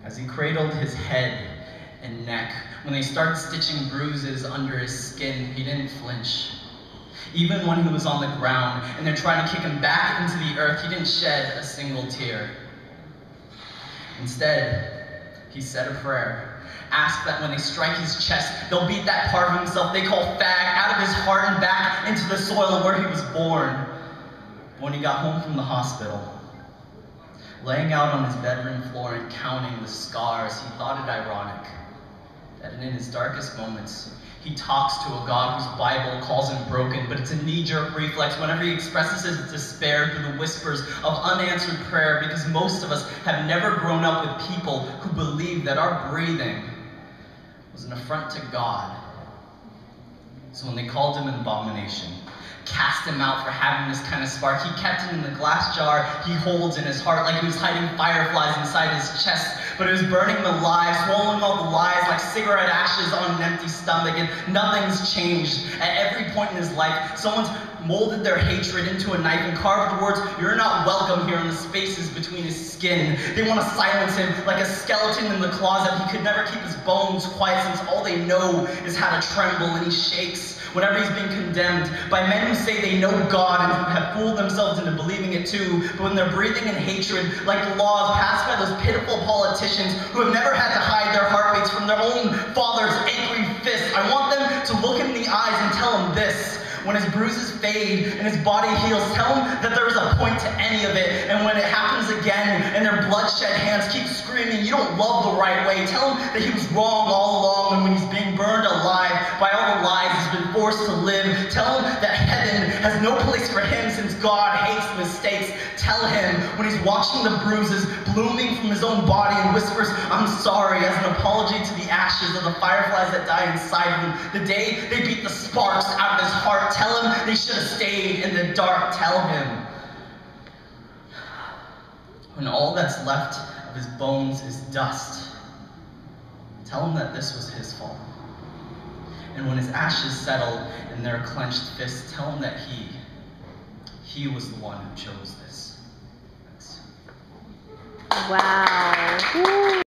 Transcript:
As he cradled his head and neck, when they started stitching bruises under his skin, he didn't flinch. Even when he was on the ground and they're trying to kick him back into the earth, he didn't shed a single tear. Instead, he said a prayer, asked that when they strike his chest, they'll beat that part of himself they call fag out of his heart and back into the soil where he was born. When he got home from the hospital, laying out on his bedroom floor and counting the scars, he thought it ironic that in his darkest moments, he talks to a God whose Bible calls him broken, but it's a knee-jerk reflex whenever he expresses his despair through the whispers of unanswered prayer, because most of us have never grown up with people who believe that our breathing was an affront to God. So when they called him an abomination, cast him out for having this kind of spark, he kept it in the glass jar he holds in his heart like he was hiding fireflies inside his chest, but it was burning them alive, swallowing all the lies like cigarette ashes on an empty stomach, and nothing's changed. At every point in his life, someone's molded their hatred into a knife and carved the words, "You're not welcome here," in the spaces between his skin. They want to silence him like a skeleton in the closet. He could never keep his bones quiet, since all they know is how to tremble, and he shakes whenever he's being condemned by men who say they know God and who have fooled themselves into believing it too, but when they're breathing in hatred, like the laws passed by those pitiful politicians who have never had to hide their heartbeats from their own father's angry fist, I want them to look him in the eyes and tell him this. When his bruises fade and his body heals, tell him that there is a point to any of it. And when it happens again and their bloodshed hands keep screaming, "You don't love the right way," tell him that he was wrong all along, and when he's being burned alive by all the lies he's been forced to live, tell him that heaven has no place for him since God hates mistakes. Tell him when he's watching the bruises blooming from his own body and whispers, "I'm sorry," as an apology to the ashes of the fireflies that die inside him, the day they beat the sparks out of his heart. Tell him they should have stayed in the dark. Tell him when all that's left of his bones is dust, tell him that this was his fault. And when his ashes settle in their clenched fists, tell him that he was the one who chose this. Thanks. Wow. Woo.